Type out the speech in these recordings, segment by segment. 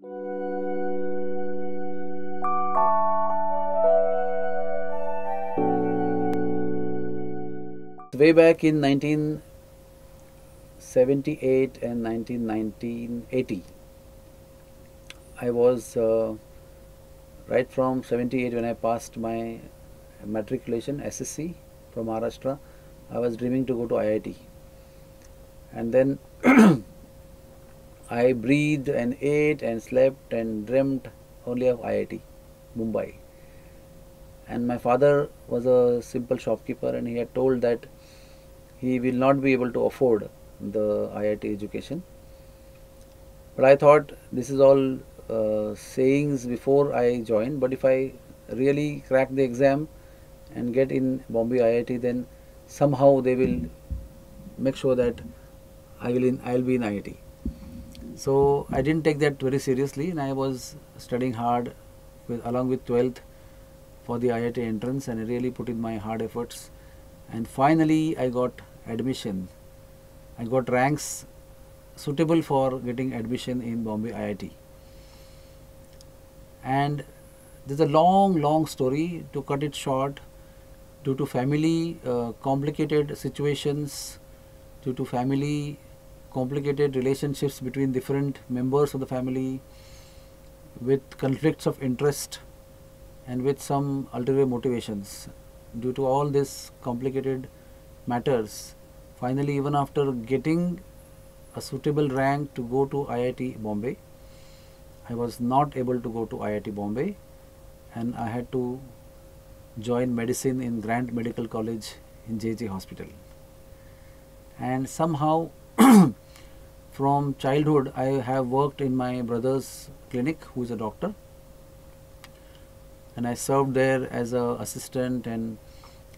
Way back in 1978 and 1980, I was right from 78 when I passed my matriculation SSC from Maharashtra. I was dreaming to go to IIT, and then I breathed and ate and slept and dreamt only of IIT, Mumbai. And my father was a simple shopkeeper, and he had told that he will not be able to afford the IIT education. But I thought this is all sayings before I joined. But if I really crack the exam and get in Bombay IIT, then somehow they will make sure that I'll be in IIT. So I didn't take that very seriously, and I was studying hard along with 12th for the IIT entrance, and I really put in my hard efforts. And finally, I got admission. I got ranks suitable for getting admission in Bombay IIT. And there's a long story. To cut it short, due to family complicated situations, due to family complicated relationships between different members of the family, with conflicts of interest and with some ulterior motivations, due to all these complicated matters, finally, even after getting a suitable rank to go to IIT Bombay, I was not able to go to IIT Bombay, and I had to join medicine in Grant Medical College in JJ Hospital. And somehow from childhood I have worked in my brother's clinic, who is a doctor, and I served there as an assistant, and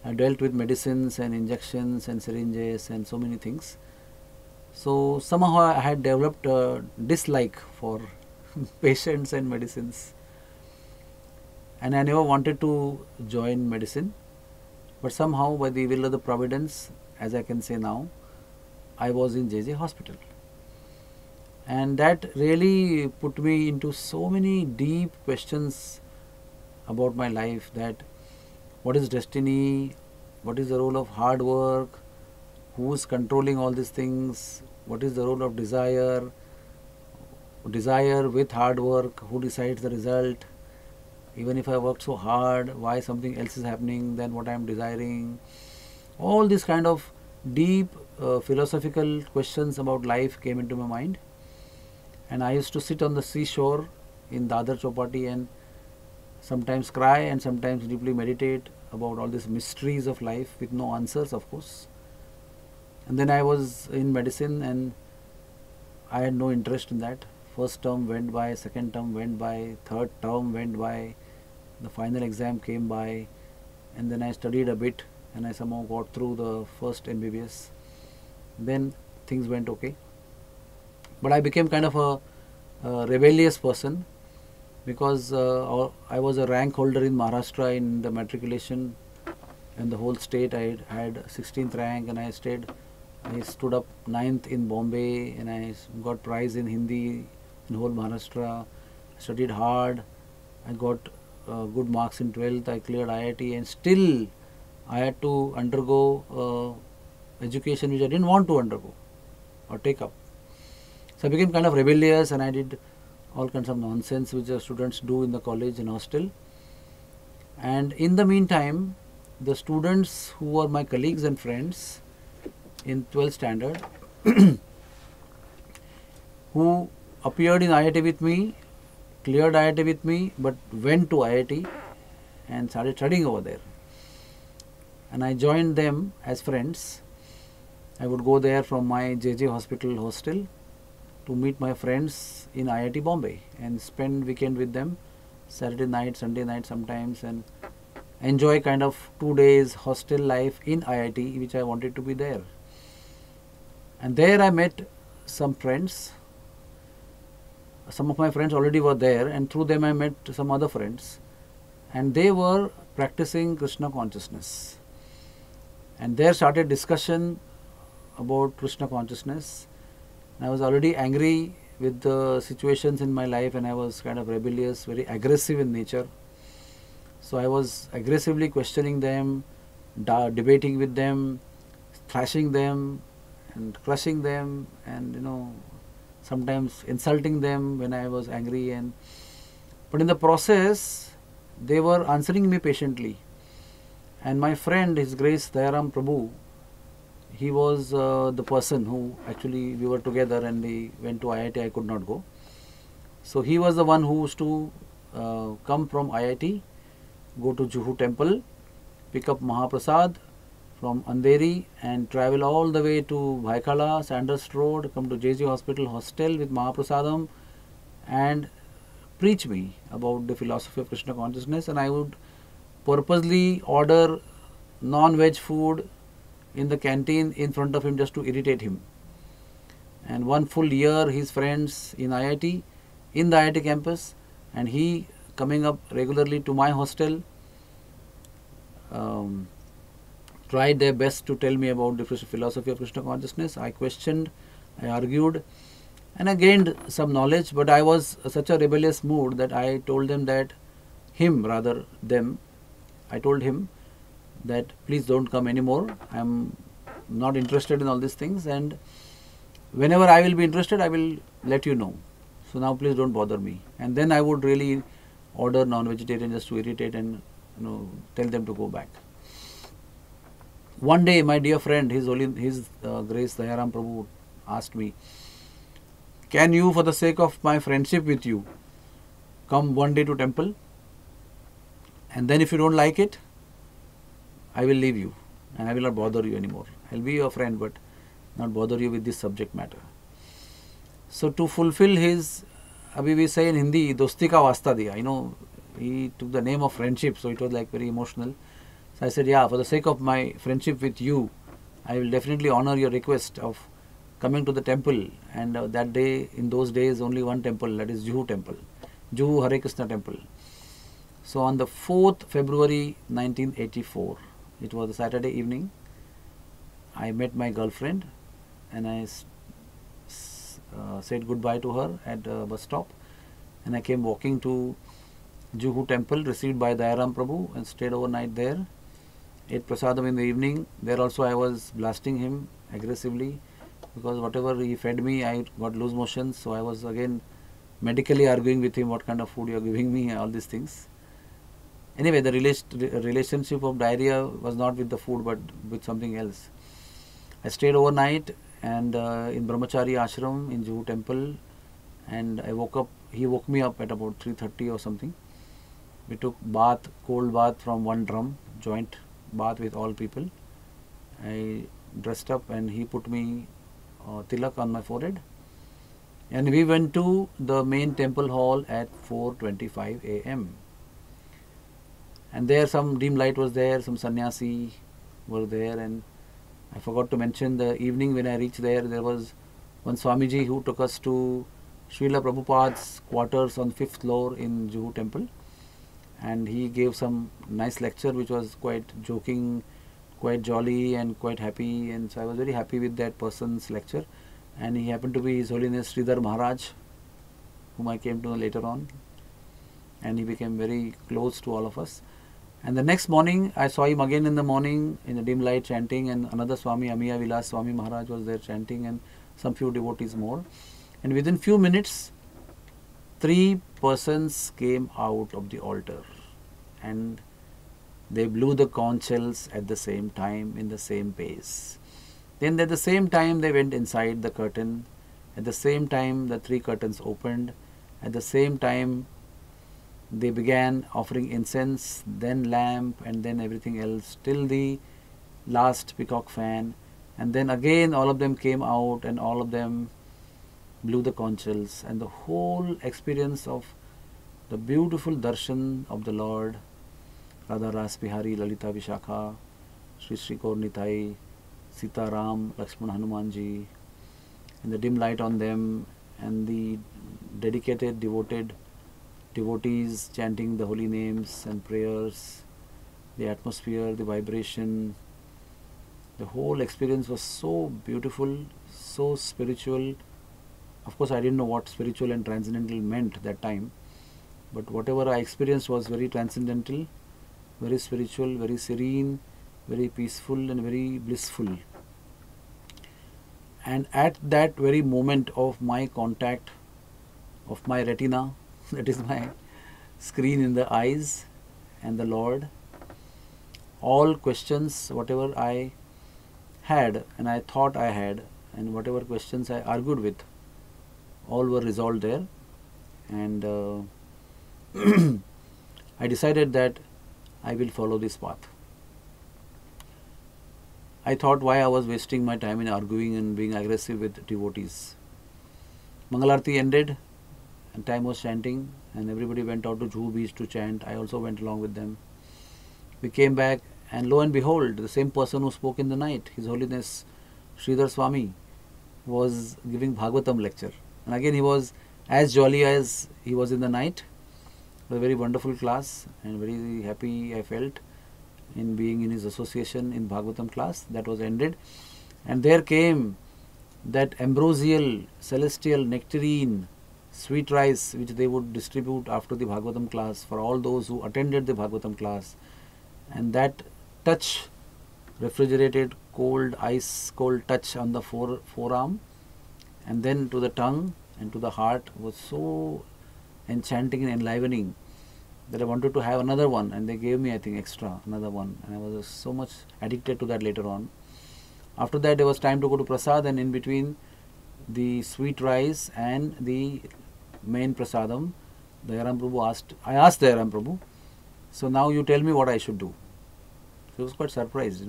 I dealt with medicines and injections and syringes and so many things. So somehow I had developed a dislike for patients and medicines, and I never wanted to join medicine. But somehow, by the will of the providence, as I can say now, I was in JJ Hospital. And that really put me into so many deep questions about my life, that what is destiny, what is the role of hard work, who is controlling all these things, what is the role of desire with hard work, who decides the result, even if I worked so hard, why something else is happening than what I am desiring. All these kind of deep philosophical questions about life came into my mind, and I used to sit on the seashore in Dadar Chowpatty and sometimes cry and sometimes deeply meditate about all these mysteries of life with no answers, of course. And then I was in medicine, and I had no interest in that. First term went by, second term went by, third term went by, the final exam came by, and then I studied a bit, and I somehow got through the first MBBS. Then things went okay. But I became kind of a rebellious person, because I was a rank holder in Maharashtra in the matriculation, and the whole state I had 16th rank, and I stood up 9th in Bombay, and I got prize in Hindi in whole Maharashtra. I studied hard, I got good marks in 12th, I cleared IIT, and still I had to undergo education which I didn't want to undergo or take up. So I became kind of rebellious, and I did all kinds of nonsense which the students do in the college and hostel. And in the meantime, the students who were my colleagues and friends in 12th standard who appeared in IIT with me, cleared IIT with me, but went to IIT and started studying over there. And I joined them as friends. I would go there from my JJ Hospital hostel to meet my friends in IIT Bombay and spend weekend with them, Saturday night, Sunday night sometimes, and enjoy kind of 2 days hostel life in IIT, which I wanted to be there. And there I met some friends. Some of my friends already were there, and through them I met some other friends, and they were practicing Krishna consciousness. And there started discussion about Krishna consciousness. I was already angry with the situations in my life, and I was kind of rebellious, very aggressive in nature. So I was aggressively questioning them, debating with them, thrashing them, and crushing them, and sometimes insulting them when I was angry. But in the process, they were answering me patiently. And my friend, His Grace Dayaram Prabhu, he was the person who actually we were together, and he went to IIT. I could not go. So he was the one who used to come from IIT, go to Juhu temple, pick up Mahaprasad from Andheri, and travel all the way to Bhaikala, Sandhurst Road, come to JG Hospital hostel with Mahaprasadam, and preach me about the philosophy of Krishna consciousness. And I would purposely order non-veg food in the canteen in front of him just to irritate him. And one full year, his friends in IIT, in the IIT campus, and he coming up regularly to my hostel, tried their best to tell me about the philosophy of Krishna consciousness. I questioned, I argued, and I gained some knowledge, but I was such a rebellious mood that I told them that, I told him that please don't come anymore. I am not interested in all these things, and whenever I will be interested, I will let you know. So now please don't bother me. And then I would really order non-vegetarian just to irritate and tell them to go back. One day, my dear friend, His Grace Dayaram Prabhu asked me, can you, for the sake of my friendship with you, come one day to temple? And then if you don't like it, I will leave you and I will not bother you anymore. I will be your friend, but not bother you with this subject matter. So to fulfill his, abhi we say in Hindi, dosti ka wasta diya. He took the name of friendship, so it was like very emotional. So I said, yeah, for the sake of my friendship with you, I will definitely honor your request of coming to the temple. And that day, in those days, only one temple, that is Juhu temple, Juhu Hare Krishna temple. So on the 4th February 1984, it was a Saturday evening, I met my girlfriend and I said goodbye to her at the bus stop, and I came walking to Juhu temple, received by Dayaram Prabhu, and stayed overnight there. Ate prasadam in the evening. There also I was blasting him aggressively, because whatever he fed me, I got loose motions. So I was again medically arguing with him, what kind of food you are giving me, all these things. Anyway, the relationship of diarrhea was not with the food but with something else. I stayed overnight and in Brahmachari ashram in Juhu temple, and I woke up, he woke me up at about 3:30 or something. We took bath, cold bath from one drum, joint bath with all people. I dressed up and he put me tilak on my forehead, and we went to the main temple hall at 4:25 a.m. And there some dim light was there, some sannyasi were there, and I forgot to mention the evening when I reached there, there was one Swamiji who took us to Srila Prabhupada's quarters on 5th floor in Juhu temple, and he gave some nice lecture which was quite joking, quite jolly and quite happy, and so I was very happy with that person's lecture. And he happened to be His Holiness Sridhar Maharaj, whom I came to know later on, and he became very close to all of us. And the next morning, I saw him again in the morning in the dim light chanting, and another Swami, Amiya Vilas Swami Maharaj was there chanting, and some few devotees more. And within few minutes, 3 persons came out of the altar, and they blew the conch shells at the same time in the same pace. Then at the same time, they went inside the curtain. At the same time, the 3 curtains opened. At the same time, they began offering incense, then lamp, and then everything else, till the last peacock fan. And then again all of them came out and all of them blew the conch shells. And the whole experience of the beautiful darshan of the Lord, Radha Ras Bihari, Lalita Vishakha, Sri Sri Kaur Nitai, Sita Ram, Lakshman Hanumanji, and the dim light on them, and the dedicated, devoted devotees chanting the holy names and prayers, the atmosphere, the vibration. The whole experience was so beautiful, so spiritual, Of course, I didn't know what spiritual and transcendental meant that time, but whatever I experienced was very transcendental, very spiritual, very serene, very peaceful, and very blissful. And at that very moment of my contact of my retina, that is my screen in the eyes, and the Lord, all questions, whatever I had and I thought I had, and whatever questions I argued with, all were resolved there. And I decided that I will follow this path. I thought why I was wasting my time in arguing and being aggressive with devotees. Mangalarti ended and time was chanting, and everybody went out to Juhu beach to chant. I also went along with them. We came back, and lo and behold, the same person who spoke in the night, His Holiness Sridhar Swami, was giving Bhagavatam lecture. And again he was as jolly as he was in the night. It was a very wonderful class, and very happy I felt in being in his association in Bhagavatam class. That was ended, and there came that ambrosial, celestial, nectarine, sweet rice which they would distribute after the Bhagavatam class for all those who attended the Bhagavatam class. And that touch, refrigerated, cold, ice cold touch on the forearm, and then to the tongue and to the heart, was so enchanting and enlivening that I wanted to have another one, and they gave me, I think, extra another one, and I was so much addicted to that later on. After that, there was time to go to prasad, and in between the sweet rice and the main prasadam, Dayaram Prabhu I asked Dayaram Prabhu, so now you tell me what I should do. So I was quite surprised,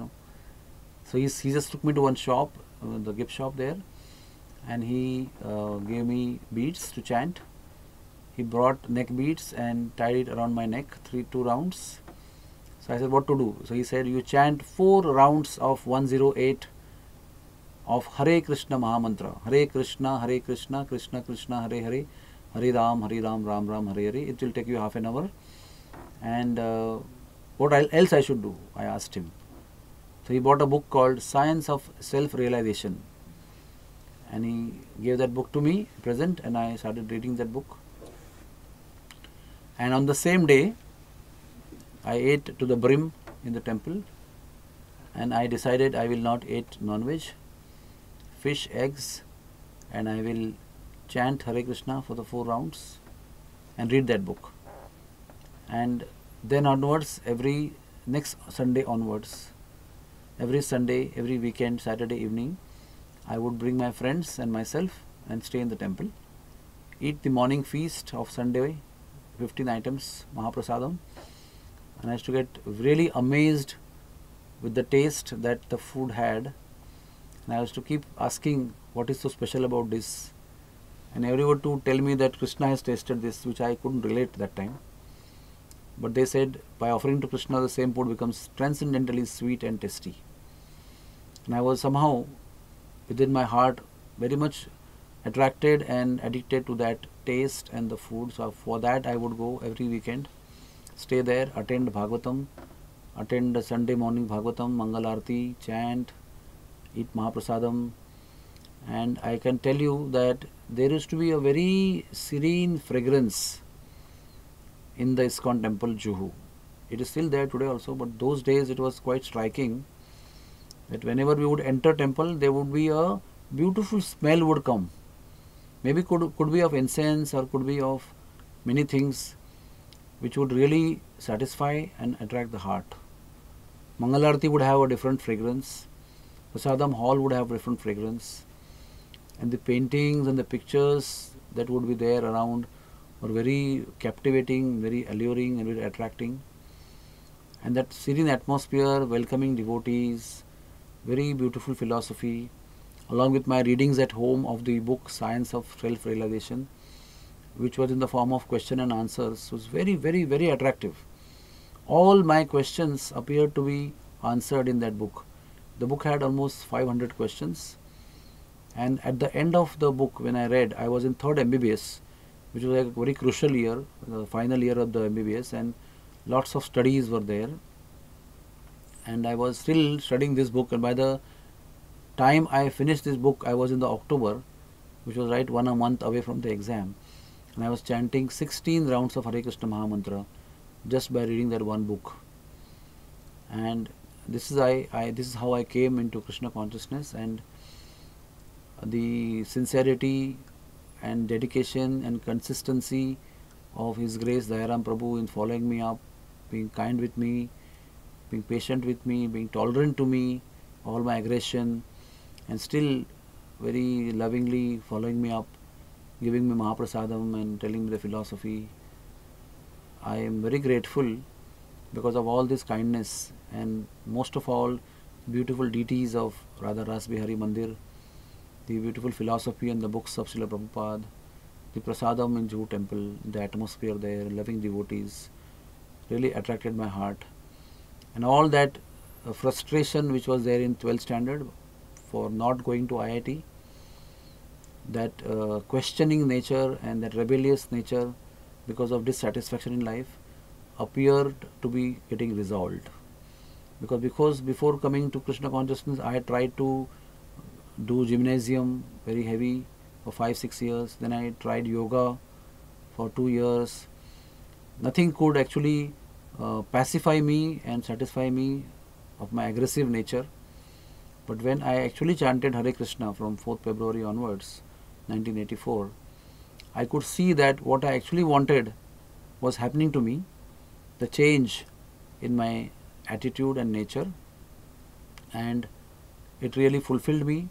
So he just took me to one shop, the gift shop there, and he gave me beads to chant. He brought neck beads and tied it around my neck, 2 rounds. So I said, what to do? So he said, you chant 4 rounds of 108 of Hare Krishna Mahamantra. Hare Krishna, Krishna Krishna, Hare Hare, Hare Ram, Ram Ram, Hare Hare. It will take you half an hour. And what else I should do? I asked him. So he bought a book called Science of Self-Realization. And he gave that book to me, present, and I started reading that book. And on the same day, I ate to the brim in the temple, and I decided I will not eat non-veg, fish, eggs, and I will chant Hare Krishna for the 4 rounds and read that book. And then onwards, every next Sunday onwards, every Sunday, every weekend, Saturday evening, I would bring my friends and myself and stay in the temple, eat the morning feast of Sunday, 15 items, Mahaprasadam, and I used to get really amazed with the taste that the food had, and I used to keep asking what is so special about this, and everyone to tell me that Krishna has tasted this, which I couldn't relate that time. But they said by offering to Krishna, the same food becomes transcendently sweet and tasty. And I was somehow within my heart very much attracted and addicted to that taste and the food. So for that I would go every weekend, stay there, attend Bhagavatam, attend the Sunday morning Bhagavatam, Mangal Arati, chant, eat Mahaprasadam. And I can tell you that there used to be a very serene fragrance in the ISKCON temple, Juhu. It is still there today also, but those days it was quite striking that whenever we would enter temple, there would be a beautiful smell would come. Maybe could be of incense or could be of many things which would really satisfy and attract the heart. Mangalarti would have a different fragrance. Prasadam hall would have different fragrance. And the paintings and the pictures that would be there around were very captivating, very alluring and very attracting. And that serene atmosphere, welcoming devotees, very beautiful philosophy, along with my readings at home of the book Science of Self-Realization, which was in the form of question and answers, was very, very, very attractive. All my questions appeared to be answered in that book. The book had almost 500 questions, and at the end of the book, when I read, I was in 3rd MBBS, which was a very crucial year, the final year of the MBBS, and lots of studies were there. And I was still studying this book, and by the time I finished this book, I was in the October, which was right 1 month away from the exam, and I was chanting 16 rounds of Hare Krishna Mahamantra just by reading that one book. And this is how I came into Krishna consciousness, and the sincerity and dedication and consistency of His Grace Dayaram Prabhu in following me up, being kind with me, being patient with me, being tolerant to me, all my aggression, and still very lovingly following me up, giving me Mahaprasadam and telling me the philosophy. I am very grateful because of all this kindness, and most of all, beautiful deities of Radha Ras Bihari Mandir, the beautiful philosophy and the books of Srila Prabhupada, the prasadam in Juhu temple, the atmosphere there, loving devotees, really attracted my heart. And all that frustration which was there in 12th standard for not going to IIT, that questioning nature and that rebellious nature because of dissatisfaction in life appeared to be getting resolved. Because before coming to Krishna consciousness, I had tried to do gymnasium very heavy for 5-6 years. Then I tried yoga for 2 years. Nothing could actually pacify me and satisfy me of my aggressive nature. But when I actually chanted Hare Krishna from 4th February onwards, 1984, I could see that what I actually wanted was happening to me, the change in my attitude and nature, and it really fulfilled me.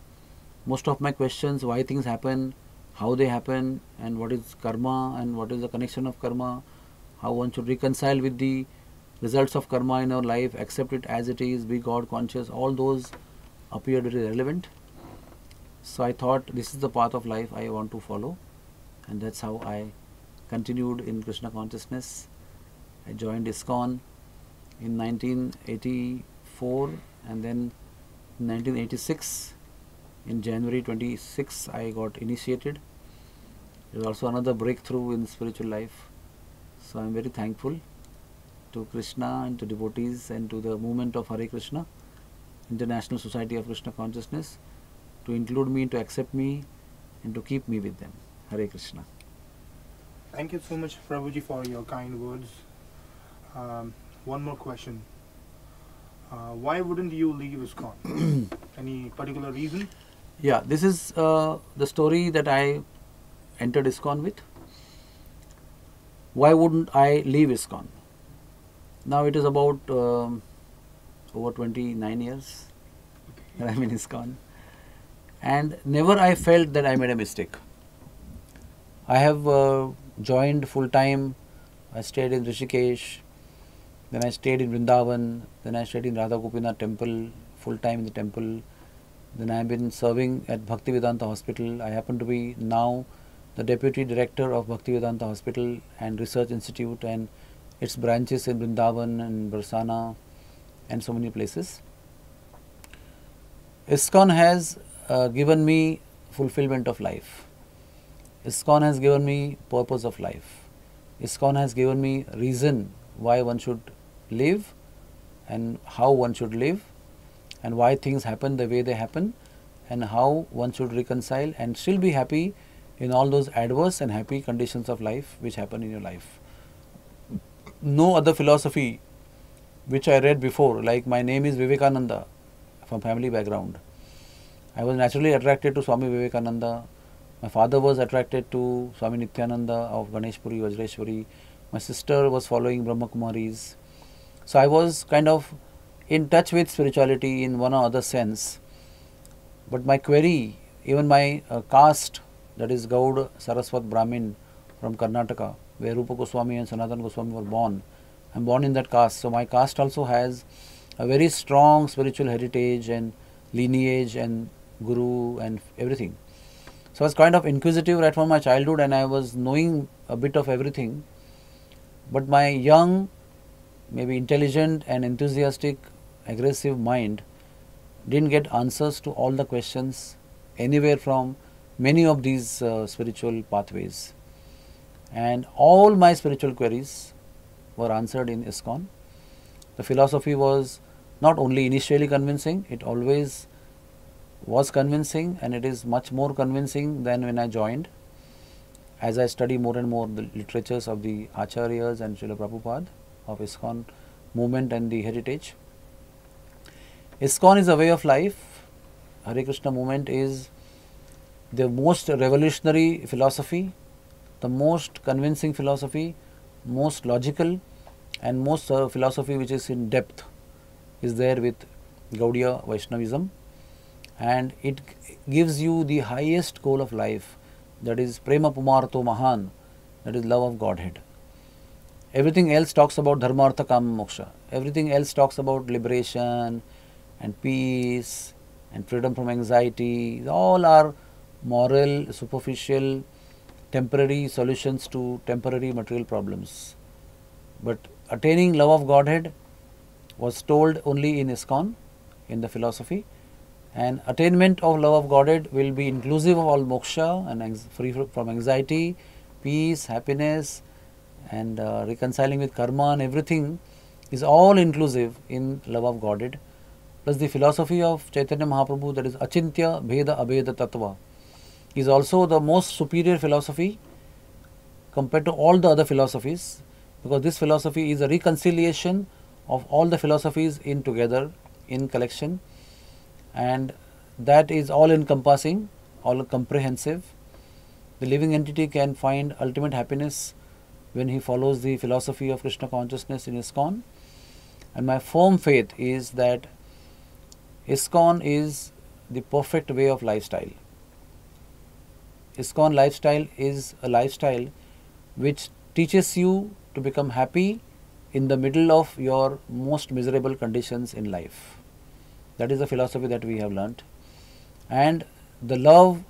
Most of my questions, why things happen, how they happen, and what is karma and what is the connection of karma, how one should reconcile with the results of karma in our life, accept it as it is, be God conscious, all those appeared very relevant. So I thought this is the path of life I want to follow, and that's how I continued in Krishna consciousness. I joined ISKCON in 1984, and then in 1986, in January 26, I got initiated. It was also another breakthrough in spiritual life. So I am very thankful to Krishna and to devotees and to the movement of Hare Krishna, International Society of Krishna Consciousness, to include me, to accept me, and to keep me with them. Hare Krishna. Thank you so much, Prabhuji, for your kind words. One more question. Why wouldn't you leave ISKCON? Any particular reason? Yeah, this is the story that I entered ISKCON with. Why wouldn't I leave ISKCON? Now it is about over 29 years that I'm in ISKCON, and never I felt that I made a mistake. I have joined full time. I stayed in Rishikesh, then I stayed in Vrindavan, then I stayed in Radha Gopinath temple, full time in the temple. Then I have been serving at Bhaktivedanta Hospital. I happen to be now the Deputy Director of Bhaktivedanta Hospital and Research Institute and its branches in Vrindavan and Barsana and so many places. ISKCON has given me fulfillment of life. ISKCON has given me purpose of life. ISKCON has given me reason why one should live and how one should live, and why things happen the way they happen, and how one should reconcile and still be happy in all those adverse and happy conditions of life which happen in your life. No other philosophy which I read before, like my name is Vivekananda from family background. I was naturally attracted to Swami Vivekananda. My father was attracted to Swami Nityananda of Ganeshpuri, Vajreshwari. My sister was following Brahma Kumaris. So I was kind of in touch with spirituality in one or other sense. But my query, even my caste, that is Gaud Saraswat Brahmin from Karnataka, where Rupa Goswami and Sanatana Goswami were born. I am born in that caste. So my caste also has a very strong spiritual heritage and lineage and guru and everything. So I was kind of inquisitive right from my childhood, and I was knowing a bit of everything. But my young, maybe intelligent and enthusiastic, aggressive mind didn't get answers to all the questions anywhere from many of these spiritual pathways. And all my spiritual queries were answered in ISKCON. The philosophy was not only initially convincing, it always was convincing, and it is much more convincing than when I joined. As I study more and more the literatures of the Acharyas and Srila Prabhupada of ISKCON movement and the heritage. ISKCON is a way of life. Hare Krishna movement is the most revolutionary philosophy, the most convincing philosophy, most logical, and most philosophy which is in depth is there with Gaudiya Vaishnavism, and it gives you the highest goal of life, that is Prema Pumarto Mahan, that is love of Godhead. Everything else talks about Dharma Artha Kama Moksha. Everything else talks about liberation and peace and freedom from anxiety. All are moral, superficial, temporary solutions to temporary material problems. But attaining love of Godhead was told only in ISKCON, in the philosophy, and attainment of love of Godhead will be inclusive of all moksha and free from anxiety, peace, happiness, and reconciling with karma, and everything is all inclusive in love of Godhead. Plus the philosophy of Chaitanya Mahaprabhu, that is Achintya Bheda Abheda Tattva, is also the most superior philosophy compared to all the other philosophies, because this philosophy is a reconciliation of all the philosophies in together, in collection, and that is all encompassing, all comprehensive. The living entity can find ultimate happiness when he follows the philosophy of Krishna consciousness in ISKCON, and my firm faith is that ISKCON is the perfect way of lifestyle. ISKCON lifestyle is a lifestyle which teaches you to become happy in the middle of your most miserable conditions in life. That is the philosophy that we have learnt. And the love,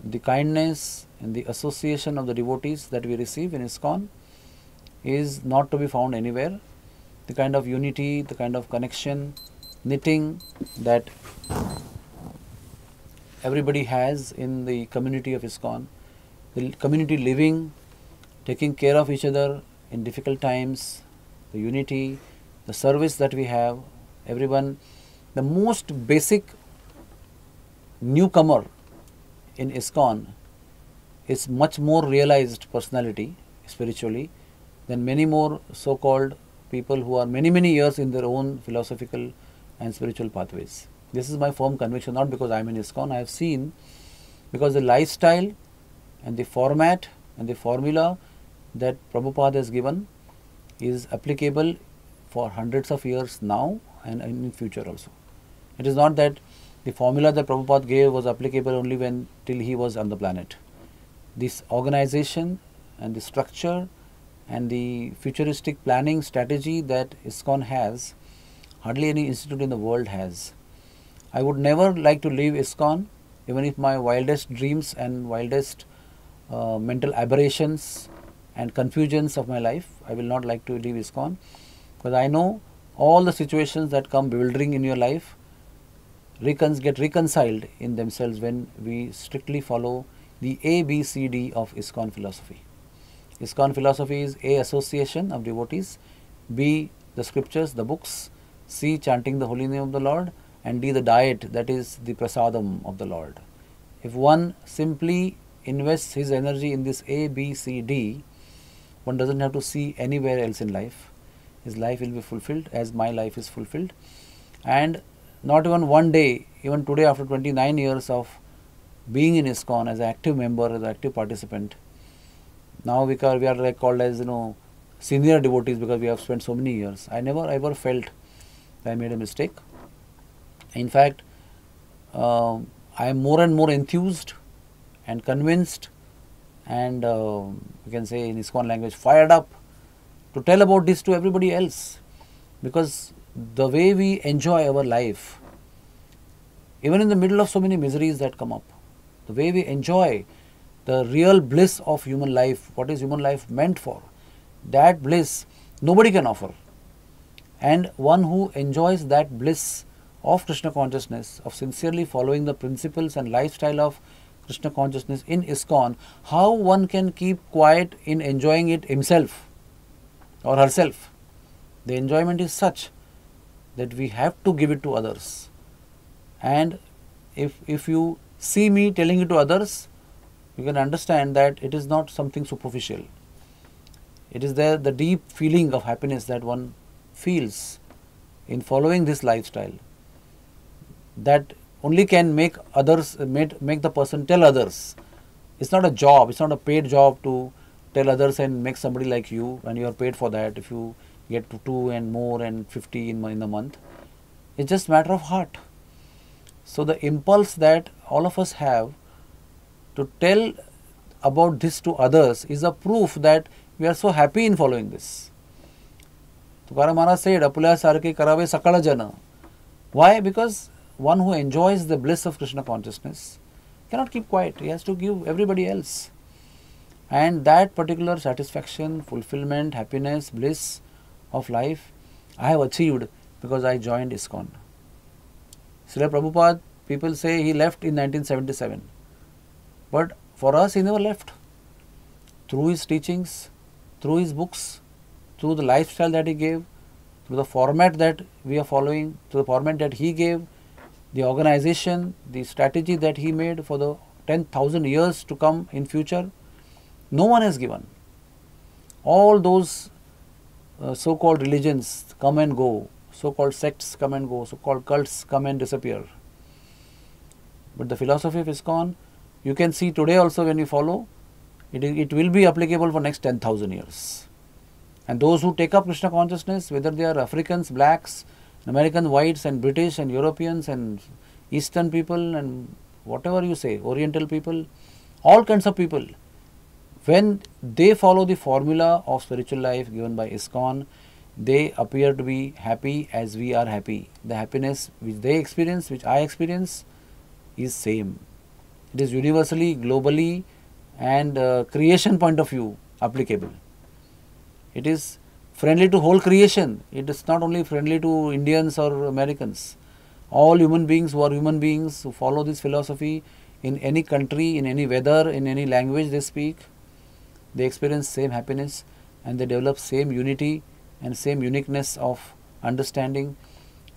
the kindness and the association of the devotees that we receive in ISKCON is not to be found anywhere. The kind of unity, the kind of connection, knitting that everybody has in the community of ISKCON, the community living, taking care of each other in difficult times, the unity, the service that we have, everyone. The most basic newcomer in ISKCON is much more realized personality spiritually than many more so-called people who are many years in their own philosophical and spiritual pathways. This is my firm conviction, not because I am in ISKCON. I have seen, because the lifestyle and the format and the formula that Prabhupada has given is applicable for hundreds of years now and in future also. It is not that the formula that Prabhupada gave was applicable only till he was on the planet. This organization and the structure and the futuristic planning strategy that ISKCON has, hardly any institute in the world has. I would never like to leave ISKCON, even if my wildest dreams and wildest mental aberrations and confusions of my life, I will not like to leave ISKCON, because I know all the situations that come bewildering in your life get reconciled in themselves when we strictly follow the ABCD of ISKCON philosophy. ISKCON philosophy is A, association of devotees, B, the scriptures, the books, C, chanting the holy name of the Lord, and D, the diet, that is the prasadam of the Lord. If one simply invests his energy in this A, B, C, D, one doesn't have to see anywhere else in life. His life will be fulfilled as my life is fulfilled. And not even one day, even today after 29 years of being in ISKCON as an active member, as an active participant, now we are like called as senior devotees because we have spent so many years. I never ever felt that I made a mistake. In fact, I am more and more enthused and convinced and you can say in ISKCON language fired up to tell about this to everybody else, because the way we enjoy our life, even in the middle of so many miseries that come up, the way we enjoy the real bliss of human life, what is human life meant for, that bliss nobody can offer. And one who enjoys that bliss of Krishna consciousness, of sincerely following the principles and lifestyle of Krishna consciousness in ISKCON, how one can keep quiet in enjoying it himself or herself? The enjoyment is such that we have to give it to others. And if you see me telling it to others, you can understand that it is not something superficial. It is the deep feeling of happiness that one feels in following this lifestyle, that only can make others, make the person tell others. It's not a job, it's not a paid job to tell others and make somebody like you, and you are paid for that if you get to 2 and more and 50 in a month. It's just matter of heart. So the impulse that all of us have to tell about this to others is a proof that we are so happy in following this. Tukaram Maharaj said, Apulya sarke karave sakala jana. Why? Because one who enjoys the bliss of Krishna consciousness cannot keep quiet. He has to give everybody else. And that particular satisfaction, fulfillment, happiness, bliss of life, I have achieved because I joined ISKCON. Srila Prabhupada, people say he left in 1977. But for us, he never left. Through his teachings, through his books, through the lifestyle that he gave, through the format that we are following, through the format that he gave, the organization, the strategy that he made for the 10,000 years to come in future, no one has given. All those so-called religions come and go, so-called sects come and go, so-called cults come and disappear. But the philosophy of ISKCON, you can see today also when you follow, it will be applicable for next 10,000 years. And those who take up Krishna consciousness, whether they are Africans, blacks, American whites and British and Europeans and Eastern people and whatever you say, Oriental people, all kinds of people, when they follow the formula of spiritual life given by ISKCON, they appear to be happy as we are happy. The happiness which they experience, which I experience, is same. It is universally, globally and creation point of view applicable. It is friendly to whole creation. It is not only friendly to Indians or Americans. All human beings who are human beings who follow this philosophy in any country, in any weather, in any language they speak, they experience same happiness and they develop same unity and same uniqueness of understanding,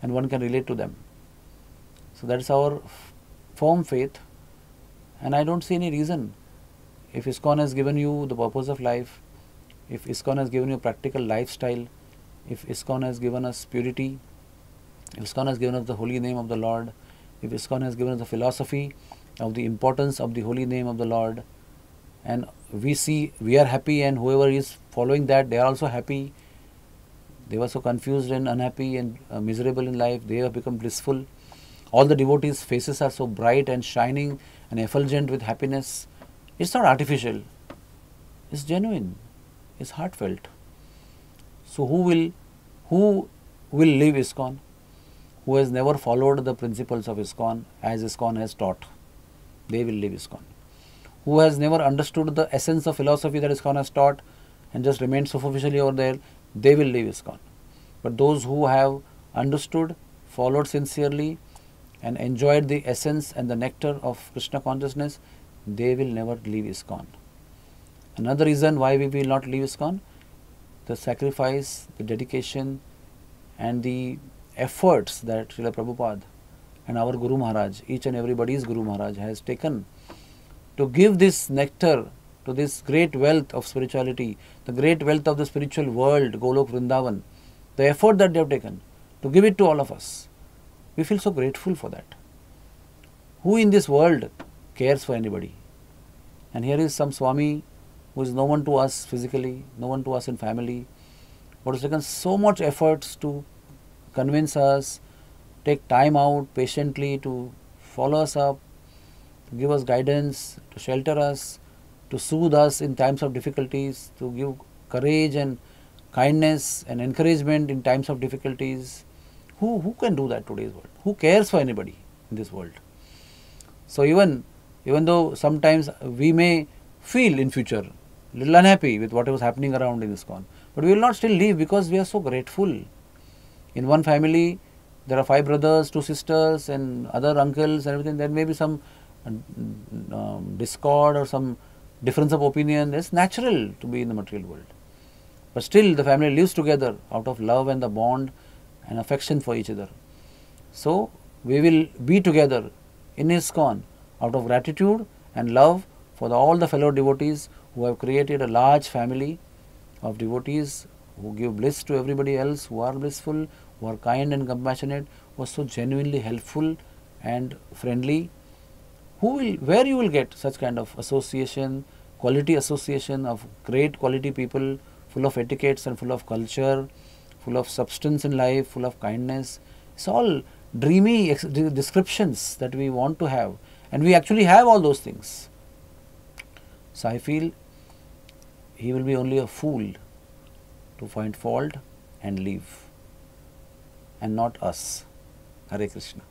and one can relate to them. So that is our firm faith, and I don't see any reason. If ISKCON has given you the purpose of life, if ISKCON has given you a practical lifestyle, if ISKCON has given us purity, if ISKCON has given us the holy name of the Lord, if ISKCON has given us the philosophy of the importance of the holy name of the Lord, and we see we are happy and whoever is following that, they are also happy. They were so confused and unhappy and miserable in life, they have become blissful. All the devotees' faces are so bright and shining and effulgent with happiness. It's not artificial, it's genuine, it's heartfelt. So who will leave ISKCON? Who has never followed the principles of ISKCON as ISKCON has taught? They will leave ISKCON. Who has never understood the essence of philosophy that ISKCON has taught and just remained superficially over there, they will leave ISKCON. But those who have understood, followed sincerely and enjoyed the essence and the nectar of Krishna consciousness, they will never leave ISKCON. Another reason why we will not leave ISKCON, the sacrifice, the dedication and the efforts that Srila Prabhupada and our Guru Maharaj, each and everybody's Guru Maharaj has taken to give this nectar to this great wealth of spirituality, the great wealth of the spiritual world, Golok Vrindavan, the effort that they have taken to give it to all of us. We feel so grateful for that. Who in this world cares for anybody? And here is some Swami who is no one to us physically, no one to us in family, but has taken so much efforts to convince us, take time out patiently to follow us up, to give us guidance, to shelter us, to soothe us in times of difficulties, to give courage and kindness and encouragement in times of difficulties. Who can do that today's world? Who cares for anybody in this world? So even though sometimes we may feel in future little unhappy with what was happening around in ISKCON, but we will not still leave because we are so grateful. In one family, there are 5 brothers, 2 sisters and other uncles and everything. There may be some discord or some difference of opinion. It's natural to be in the material world. But still the family lives together out of love and the bond and affection for each other. So we will be together in ISKCON out of gratitude and love for all the fellow devotees who have created a large family of devotees who give bliss to everybody else, who are blissful, who are kind and compassionate, who are so genuinely helpful and friendly. Where you will get such kind of association, quality association of great quality people, full of etiquettes and full of culture, full of substance in life, full of kindness. It's all dreamy descriptions that we want to have, and we actually have all those things. So I feel he will be only a fool to find fault and leave, and not us. Hare Krishna.